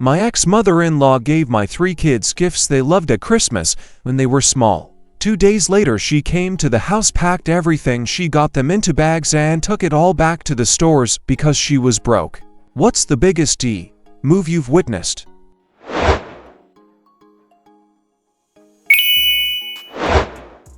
My ex-mother-in-law gave my 3 kids gifts they loved at Christmas when they were small. 2 days later she came to the house, packed everything she got them into bags and took it all back to the stores because she was broke. What's the biggest move you've witnessed?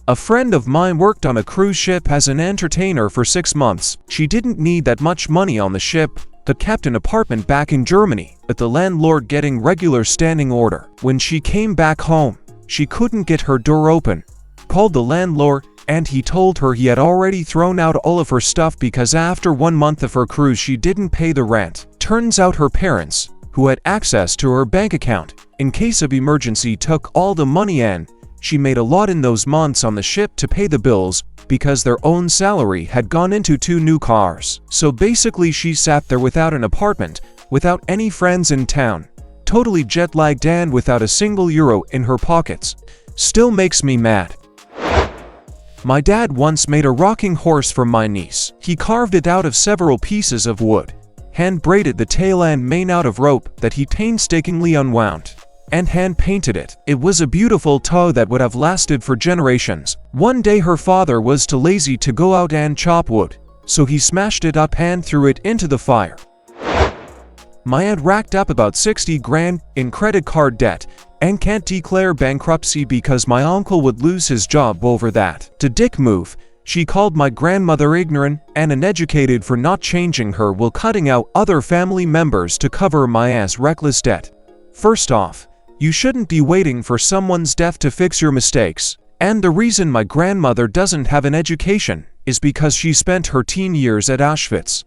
A friend of mine worked on a cruise ship as an entertainer for 6 months. She didn't need that much money on the ship, but kept an apartment back in Germany, with the landlord getting regular standing order. When she came back home, she couldn't get her door open. Called the landlord, and he told her he had already thrown out all of her stuff because after 1 month of her cruise she didn't pay the rent. Turns out her parents, who had access to her bank account in case of emergency, took all the money and she made a lot in those months on the ship to pay the bills because their own salary had gone into 2 new cars. So basically she sat there without an apartment, without any friends in town, totally jet-lagged and without a single euro in her pockets. Still makes me mad. My dad once made a rocking horse for my niece. He carved it out of several pieces of wood, hand-braided the tail and mane out of rope that he painstakingly unwound, and hand-painted it. It was a beautiful toy that would have lasted for generations. One day her father was too lazy to go out and chop wood, so he smashed it up and threw it into the fire. My aunt racked up about 60 grand in credit card debt and can't declare bankruptcy because my uncle would lose his job over that. To dick move, she called my grandmother ignorant and uneducated for not changing her will, cutting out other family members to cover my aunt's reckless debt. First off, you shouldn't be waiting for someone's death to fix your mistakes. And the reason my grandmother doesn't have an education is because she spent her teen years at Auschwitz.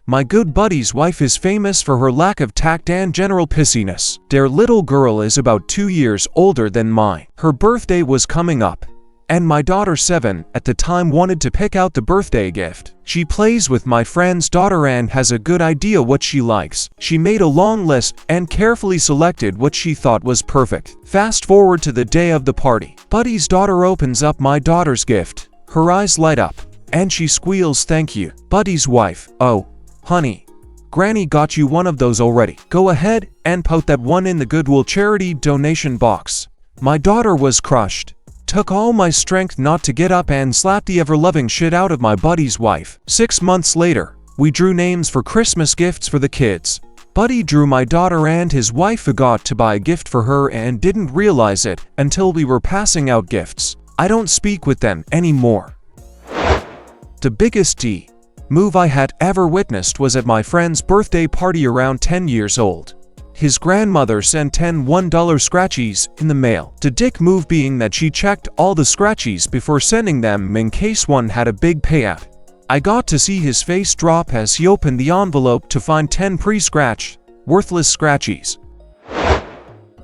My good buddy's wife is famous for her lack of tact and general pissiness. Their little girl is about 2 years older than mine. Her birthday was coming up, and my daughter, 7 at the time, wanted to pick out the birthday gift. She plays with my friend's daughter and has a good idea what she likes. She made a long list and carefully selected what she thought was perfect. Fast forward to the day of the party. Buddy's daughter opens up my daughter's gift. Her eyes light up, and she squeals, "Thank you." Buddy's wife, "Oh, honey, Granny got you one of those already. Go ahead and put that one in the Goodwill charity donation box." My daughter was crushed. Took all my strength not to get up and slap the ever-loving shit out of my buddy's wife. 6 months later, we drew names for Christmas gifts for the kids. Buddy drew my daughter and his wife forgot to buy a gift for her and didn't realize it until we were passing out gifts. I don't speak with them anymore. The biggest move I had ever witnessed was at my friend's birthday party around 10 years old. His grandmother sent 10 $1 scratchies in the mail. The dick move being that she checked all the scratchies before sending them in case one had a big payout. I got to see his face drop as he opened the envelope to find 10 pre-scratched, worthless scratchies.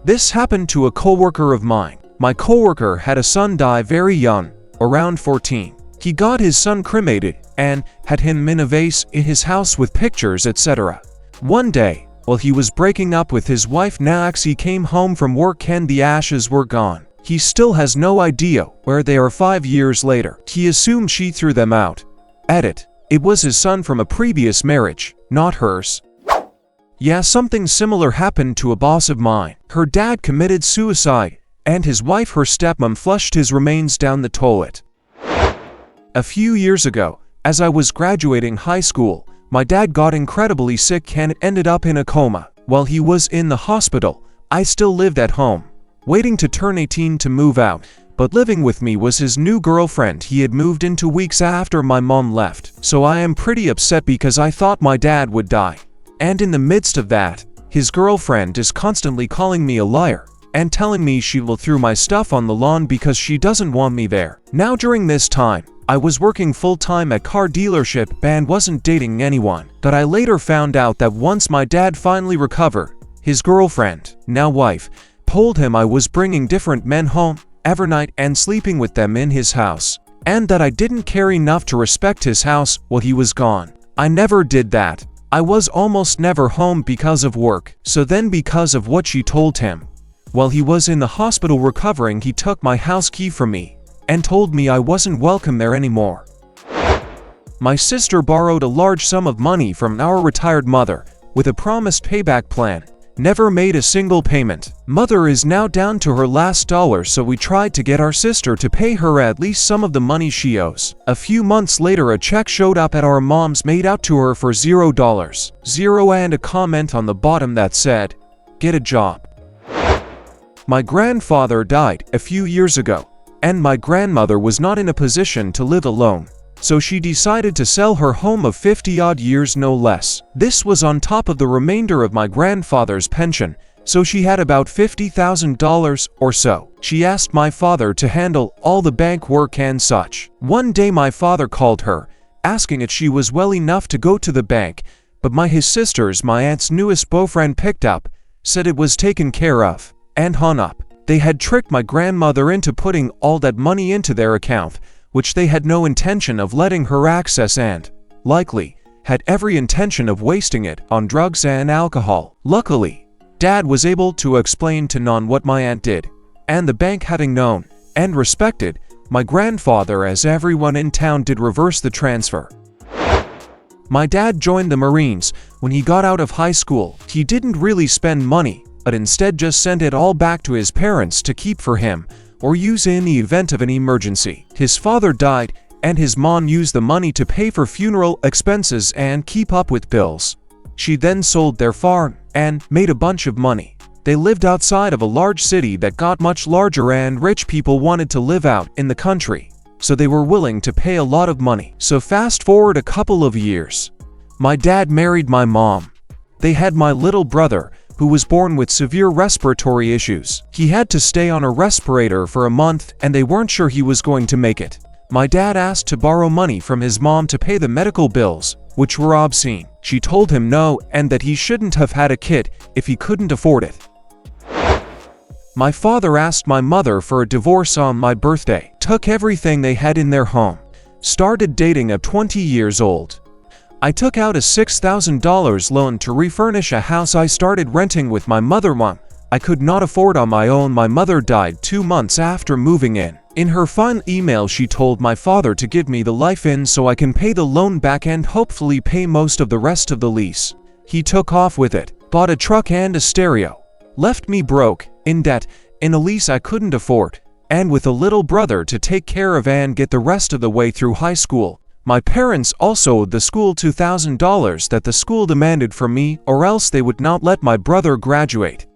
This happened to a coworker of mine. My coworker had a son die very young, around 14. He got his son cremated and had him in a vase in his house with pictures, etc. One day, while he was breaking up with his wife Nax, he came home from work and the ashes were gone. He still has no idea where they are 5 years later. He assumed she threw them out. Edit. It was his son from a previous marriage, not hers. Yeah, something similar happened to a boss of mine. Her dad committed suicide, and his wife, her stepmom, flushed his remains down the toilet. A few years ago, as I was graduating high school, my dad got incredibly sick and ended up in a coma. While he was in the hospital, I still lived at home, waiting to turn 18 to move out, but living with me was his new girlfriend. He had moved in 2 weeks after my mom left, so I am pretty upset because I thought my dad would die. And in the midst of that, his girlfriend is constantly calling me a liar and telling me she will throw my stuff on the lawn because she doesn't want me there. Now during this time, I was working full-time at car dealership and wasn't dating anyone. But I later found out that once my dad finally recovered, his girlfriend, now wife, told him I was bringing different men home every night and sleeping with them in his house, and that I didn't care enough to respect his house while he was gone. I never did that. I was almost never home because of work. So then, because of what she told him, while he was in the hospital recovering, he took my house key from me and told me I wasn't welcome there anymore. My sister borrowed a large sum of money from our retired mother with a promised payback plan. Never made a single payment. Mother is now down to her last dollar, so we tried to get our sister to pay her at least some of the money she owes. A few months later, a check showed up at our mom's made out to her for $0. Zero and a comment on the bottom that said, "Get a job." My grandfather died a few years ago, and my grandmother was not in a position to live alone. So she decided to sell her home of 50-odd years, no less. This was on top of the remainder of my grandfather's pension, so she had about $50,000 or so. She asked my father to handle all the bank work and such. One day my father called her, asking if she was well enough to go to the bank, but my aunt's newest boyfriend picked up, said it was taken care of, and hung up. They had tricked my grandmother into putting all that money into their account, which they had no intention of letting her access and, likely, had every intention of wasting it on drugs and alcohol. Luckily, Dad was able to explain to Nan what my aunt did, and the bank, having known and respected my grandfather as everyone in town did, reverse the transfer. My dad joined the Marines when he got out of high school. He didn't really spend money, but instead just sent it all back to his parents to keep for him or use in the event of an emergency. His father died, and his mom used the money to pay for funeral expenses and keep up with bills. She then sold their farm and made a bunch of money. They lived outside of a large city that got much larger, and rich people wanted to live out in the country, so they were willing to pay a lot of money. So fast forward a couple of years. My dad married my mom. They had my little brother, who was born with severe respiratory issues. He had to stay on a respirator for a month, and they weren't sure he was going to make it. My dad asked to borrow money from his mom to pay the medical bills, which were obscene. She told him no, and that he shouldn't have had a kid if he couldn't afford it. My father asked my mother for a divorce on my birthday, took everything they had in their home, started dating at 20 years old. I took out a $6,000 loan to refurnish a house I started renting with my mother-mom. I could not afford on my own. My mother died 2 months after moving in. In her final email, she told my father to give me the life in so I can pay the loan back and hopefully pay most of the rest of the lease. He took off with it, bought a truck and a stereo, left me broke, in debt, in a lease I couldn't afford, and with a little brother to take care of and get the rest of the way through high school. My parents also owed the school $2,000 that the school demanded from me, or else they would not let my brother graduate.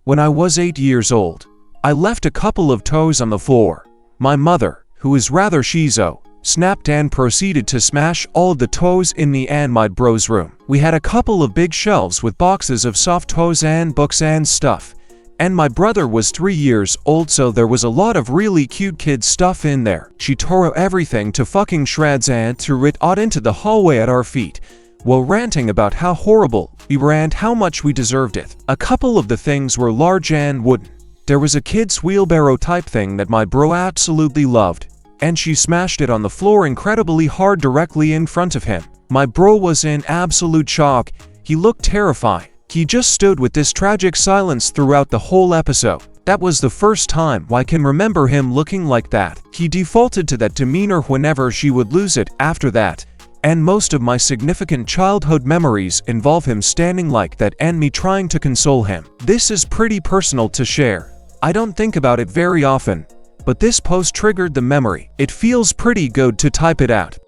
When I was 8 years old, I left a couple of toys on the floor. My mother, who is rather schizo, snapped and proceeded to smash all of the toys in me and my bro's room. We had a couple of big shelves with boxes of soft toys and books and stuff, and my brother was 3 years old, so there was a lot of really cute kid stuff in there. She tore everything to fucking shreds and threw it out into the hallway at our feet, while ranting about how horrible we were and how much we deserved it. A couple of the things were large and wooden. There was a kid's wheelbarrow type thing that my bro absolutely loved, and she smashed it on the floor incredibly hard directly in front of him. My bro was in absolute shock. He looked terrified. He just stood with this tragic silence throughout the whole episode. That was the first time I can remember him looking like that. He defaulted to that demeanor whenever she would lose it after that, and most of my significant childhood memories involve him standing like that and me trying to console him. This is pretty personal to share. I don't think about it very often, but this post triggered the memory. It feels pretty good to type it out.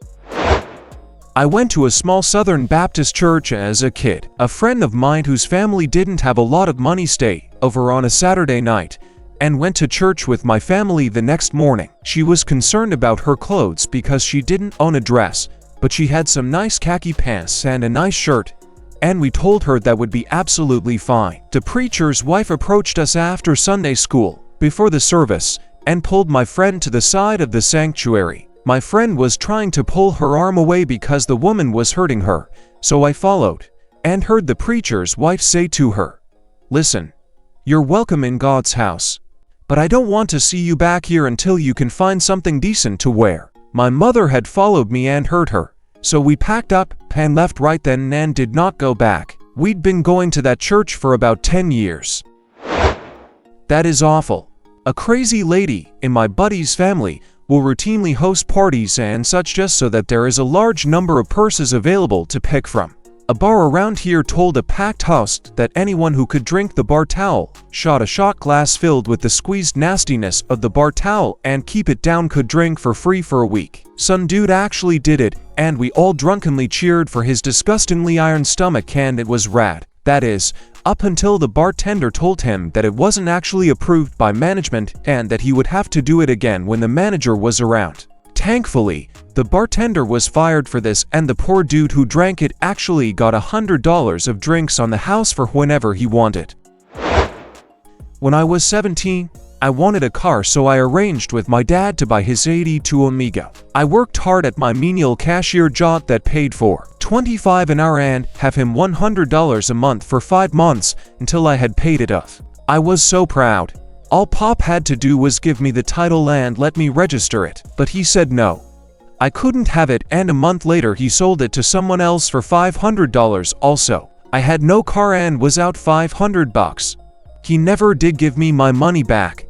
I went to a small Southern Baptist church as a kid. A friend of mine whose family didn't have a lot of money stayed over on a Saturday night and went to church with my family the next morning. She was concerned about her clothes because she didn't own a dress, but she had some nice khaki pants and a nice shirt, and we told her that would be absolutely fine. The preacher's wife approached us after Sunday school, before the service, and pulled my friend to the side of the sanctuary. My friend was trying to pull her arm away because the woman was hurting her, so I followed, and heard the preacher's wife say to her, "Listen, you're welcome in God's house, but I don't want to see you back here until you can find something decent to wear." My mother had followed me and heard her, so we packed up and left right then and did not go back. We'd been going to that church for about 10 years. That is awful. A crazy lady in my buddy's family will routinely host parties and such just so that there is a large number of purses available to pick from. A bar around here told a packed house that anyone who could drink the bar towel, shot a shot glass filled with the squeezed nastiness of the bar towel and keep it down could drink for free for a week. Some dude actually did it, and we all drunkenly cheered for his disgustingly iron stomach, and it was rad. That is, up until the bartender told him that it wasn't actually approved by management and that he would have to do it again when the manager was around. Thankfully, the bartender was fired for this, and the poor dude who drank it actually got $100 of drinks on the house for whenever he wanted. When I was 17, I wanted a car, so I arranged with my dad to buy his '82 Amiga. I worked hard at my menial cashier job that paid for $25 an hour and have him $100 a month for 5 months until I had paid it off. I was so proud. All Pop had to do was give me the title and let me register it, but he said no. I couldn't have it, and a month later he sold it to someone else for $500 also. I had no car and was out $500. He never did give me my money back.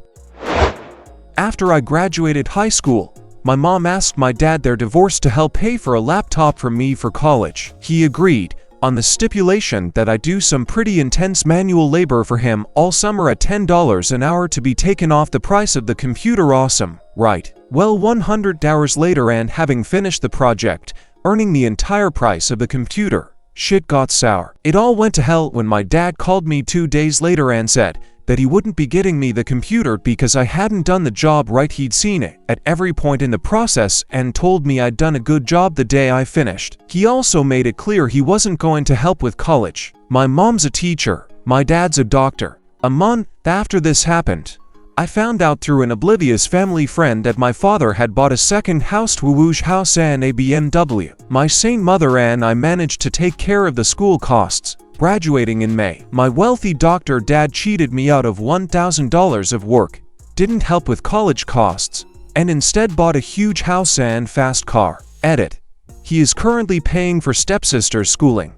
After I graduated high school, my mom asked my dad their divorce to help pay for a laptop for me for college. He agreed, on the stipulation that I do some pretty intense manual labor for him all summer at $10 an hour to be taken off the price of the computer. Awesome, right? Well, 100 hours later, and having finished the project, earning the entire price of the computer, shit got sour. It all went to hell when my dad called me 2 days later and said that he wouldn't be getting me the computer because I hadn't done the job right. He'd seen it at every point in the process and told me I'd done a good job the day I finished. He also made it clear he wasn't going to help with college. My mom's a teacher, my dad's a doctor. A month after this happened, I found out through an oblivious family friend that my father had bought a second house, Woosh house and a BMW. My sane mother and I managed to take care of the school costs. Graduating in May, my wealthy doctor dad cheated me out of $1,000 of work, didn't help with college costs, and instead bought a huge house and fast car. Edit. He is currently paying for stepsister's schooling.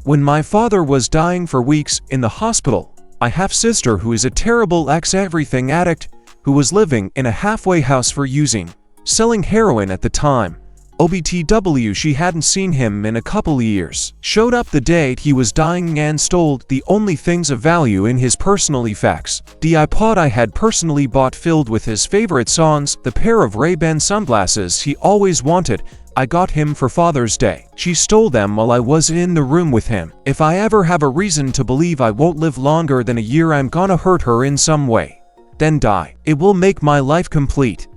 When my father was dying for weeks in the hospital, my half-sister, who is a terrible ex-everything addict, who was living in a halfway house for selling heroin at the time, OBTW, she hadn't seen him in a couple years, showed up the day he was dying and stole the only things of value in his personal effects. The iPod I had personally bought filled with his favorite songs, the pair of Ray-Ban sunglasses he always wanted, I got him for Father's Day. She stole them while I was in the room with him. If I ever have a reason to believe I won't live longer than a year, I'm gonna hurt her in some way. Then die. It will make my life complete.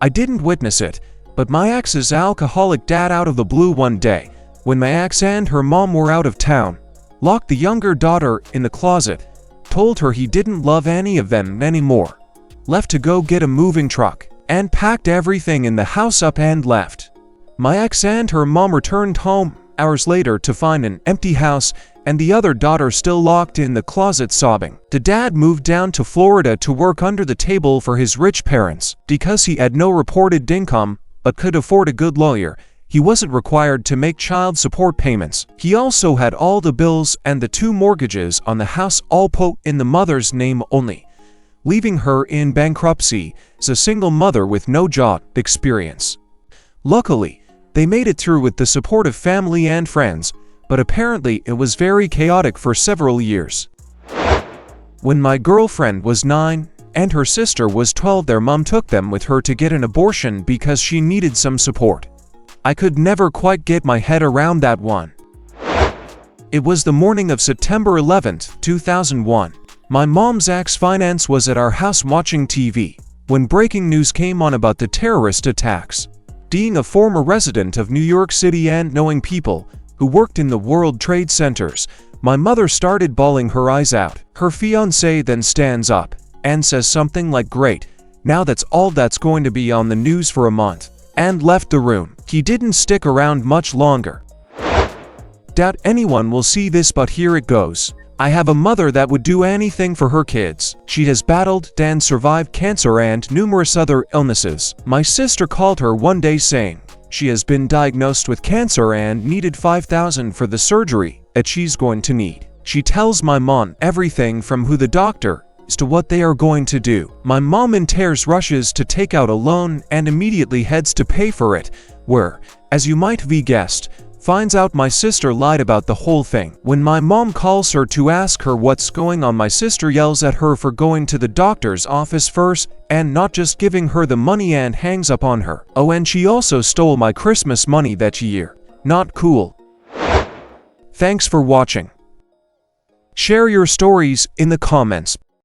I didn't witness it, but my ex's alcoholic dad out of the blue one day, when my ex and her mom were out of town, locked the younger daughter in the closet, told her he didn't love any of them anymore, left to go get a moving truck, and packed everything in the house up and left. My ex and her mom returned home hours later to find an empty house and the other daughter still locked in the closet sobbing. The dad moved down to Florida to work under the table for his rich parents. Because he had no reported income but could afford a good lawyer, he wasn't required to make child support payments. He also had all the bills and the 2 mortgages on the house all put in the mother's name only, leaving her in bankruptcy as a single mother with no job experience. Luckily, they made it through with the support of family and friends, but apparently it was very chaotic for several years. When my girlfriend was 9 and her sister was 12, their mom took them with her to get an abortion because she needed some support. I could never quite get my head around that one. It was the morning of September 11th, 2001. My mom's ex-finance was at our house watching TV when breaking news came on about the terrorist attacks. Being a former resident of New York City and knowing people who worked in the World Trade Centers, my mother started bawling her eyes out. Her fiancé then stands up and says something like, "Great, now that's all that's going to be on the news for a month," and left the room. He didn't stick around much longer. Doubt anyone will see this, but here it goes. I have a mother that would do anything for her kids. She has battled and survived cancer and numerous other illnesses. My sister called her one day saying she has been diagnosed with cancer and needed $5,000 for the surgery that she's going to need. She tells my mom everything from who the doctor is to what they are going to do. My mom in tears rushes to take out a loan and immediately heads to pay for it, where, as you might have guessed, finds out my sister lied about the whole thing. When my mom calls her to ask her what's going on, my sister yells at her for going to the doctor's office first and not just giving her the money, and hangs up on her. Oh, and she also stole my Christmas money that year. Not cool. Thanks for watching. Share your stories in the comments.